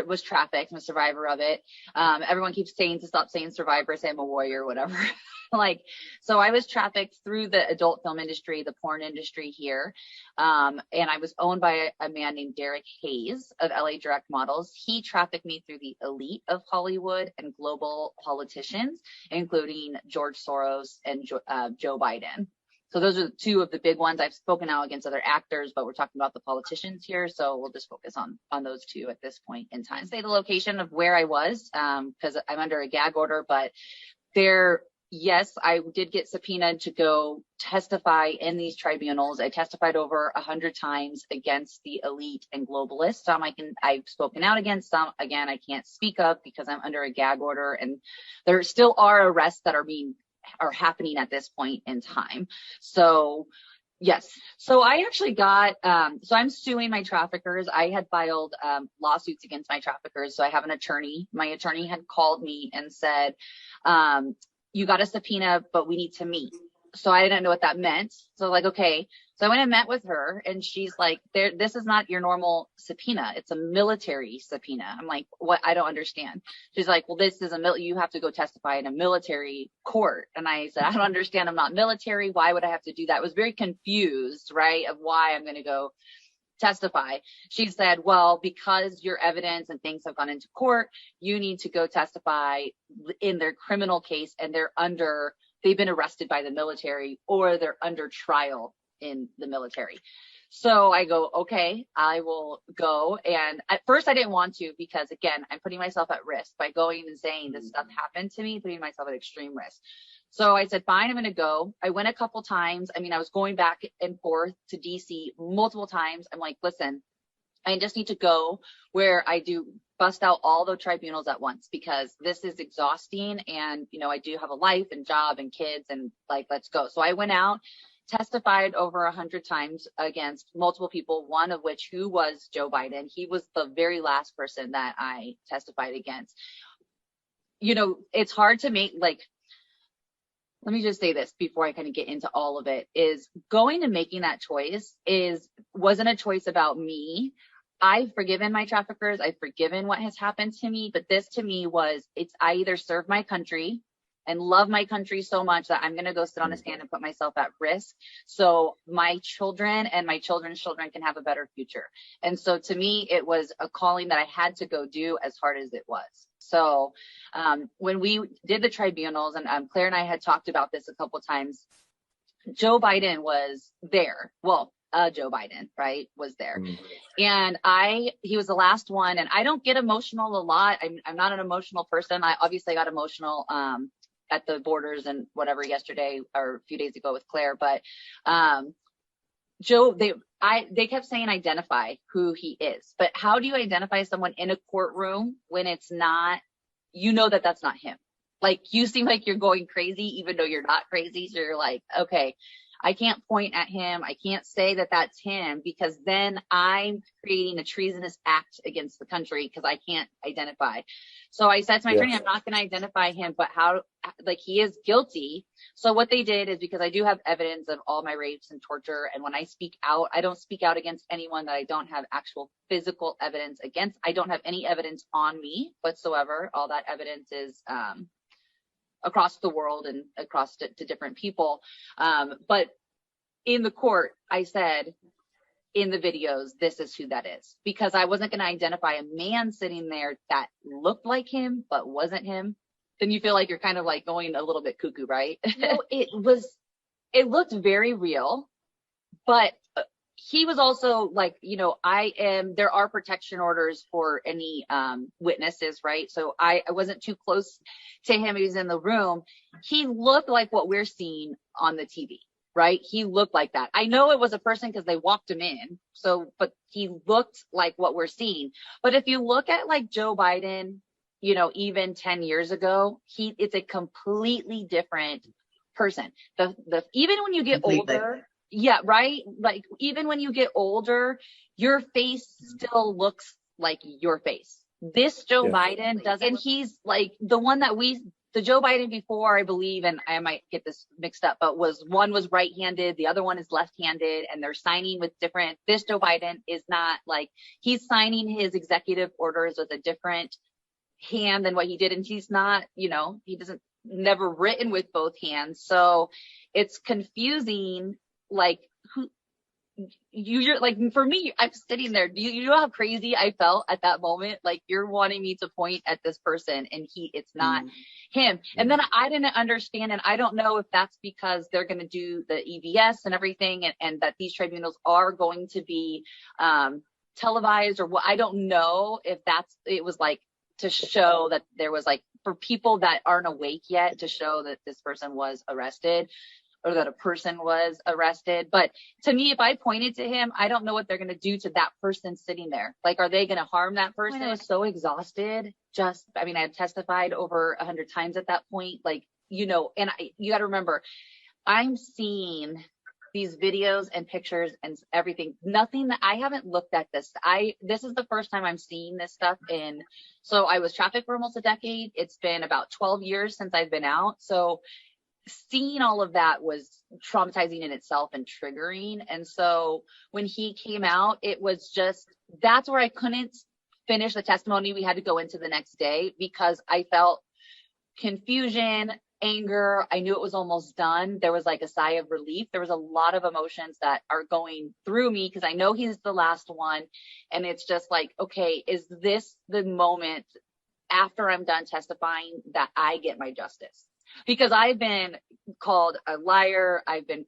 was trafficked. I'm a survivor of it. Everyone keeps saying to stop saying survivor, say I'm a warrior, whatever. Like, so I was trafficked through the adult film industry, the porn industry here. And I was owned by a man named Derek Hayes of LA Direct Models. He trafficked me through the elite of Hollywood and global politicians, including George Soros and Joe Biden. So those are two of the big ones. I've spoken out against other actors, but we're talking about the politicians here. So we'll just focus on those two at this point in time. Say the location of where I was, because I'm under a gag order, but yes, I did get subpoenaed to go testify in these tribunals. I testified over 100 times against the elite and globalists. Some I've spoken out against, some, again, I can't speak of because I'm under a gag order, and there still are arrests that are happening at this point in time. So yes. So I actually got, so I'm suing my traffickers. I had filed lawsuits against my traffickers. So I have an attorney. My attorney had called me and said, you got a subpoena, but we need to meet. So I didn't know what that meant. So like, okay. So I went and met with her, and she's like, this is not your normal subpoena. It's a military subpoena. I'm like, what? I don't understand. She's like, well, this is you have to go testify in a military court. And I said, I don't understand. I'm not military. Why would I have to do that? I was very confused, right, of why I'm going to go testify. She said, well, because your evidence and things have gone into court, you need to go testify in their criminal case, and they've been arrested by the military, or they're under trial in the military. So I go, okay, I will go. And at first I didn't want to, because again, I'm putting myself at risk by going and saying this stuff happened to me, putting myself at extreme risk. So I said, fine, I'm going to go. I went a couple times. I mean, I was going back and forth to DC multiple times. I'm like, listen, I just need to go where I do bust out all the tribunals at once, because this is exhausting. And, I do have a life and job and kids, and like, let's go. So I went out, testified over 100 times against multiple people, one of which who was Joe Biden. He was the very last person that I testified against. It's hard to make, like, let me just say this before I kind of get into all of it, is going and making that choice wasn't a choice about me. I've forgiven my traffickers. I've forgiven what has happened to me. But this to me I either serve my country and love my country so much that I'm going to go sit on a stand and put myself at risk so my children and my children's children can have a better future. And so to me, it was a calling that I had to go do, as hard as it was. So when we did the tribunals, and Claire and I had talked about this a couple of times, Joe Biden was there. Well, Joe Biden, right, was there. And he was the last one. And I don't get emotional a lot. I'm not an emotional person. I obviously got emotional at the borders and whatever yesterday or a few days ago with Claire. But Joe, they kept saying identify who he is. But how do you identify someone in a courtroom when it's not, that's not him? Like, you seem like you're going crazy, even though you're not crazy. So you're like, okay, I can't point at him. I can't say that that's him, because then I'm creating a treasonous act against the country because I can't identify. So I said to my attorney, I'm not going to identify him, but he is guilty. So what they did is, because I do have evidence of all my rapes and torture, and when I speak out, I don't speak out against anyone that I don't have actual physical evidence against. I don't have any evidence on me whatsoever. All that evidence is across the world and across to different people. But in the court, I said in the videos, this is who that is, because I wasn't going to identify a man sitting there that looked like him, but wasn't him. Then you feel like you're kind of like going a little bit cuckoo, right? No, it looked very real, but he was also like, there are protection orders for any witnesses, right? So I wasn't too close to him. He was in the room. He looked like what we're seeing on the TV, right? He looked like that. I know it was a person because they walked him in. So, but he looked like what we're seeing. But if you look at like Joe Biden, even 10 years ago, it's a completely different person. Even when you get older, yeah, right? Like, even when you get older, your face still looks like your face. This Joe Biden doesn't. And he's like the one that we So Joe Biden before, I believe, and I might get this mixed up, but one was right-handed, the other one is left-handed, and they're signing with different. This Joe Biden is not like, he's signing his executive orders with a different hand than what he did, and he's not, he doesn't never written with both hands, so it's confusing. Like, who you're like, for me, I'm sitting there. You know how crazy I felt at that moment? Like, you're wanting me to point at this person, and it's not him. And then I didn't understand, and I don't know if that's because they're going to do the EVS and everything, and that these tribunals are going to be televised, or what. I don't know if it was like to show that there was, like, for people that aren't awake yet, to show that this person was arrested, or that a person was arrested. But to me, if I pointed to him, I don't know what they're going to do to that person sitting there. Like, are they going to harm that person? I was so exhausted. I had testified over 100 times at that point. Like, you got to remember, I'm seeing these videos and pictures and everything. Nothing that I haven't looked at this. This is the first time I'm seeing this stuff so I was trafficked for almost a decade. It's been about 12 years since I've been out. So seeing all of that was traumatizing in itself and triggering. And so when he came out, it was just, that's where I couldn't finish the testimony. We had to go into the next day because I felt confusion, anger. I knew it was almost done. There was like a sigh of relief. There was a lot of emotions that are going through me because I know he's the last one. And it's just like, okay, is this the moment after I'm done testifying that I get my justice? Because I've been called a liar. I've been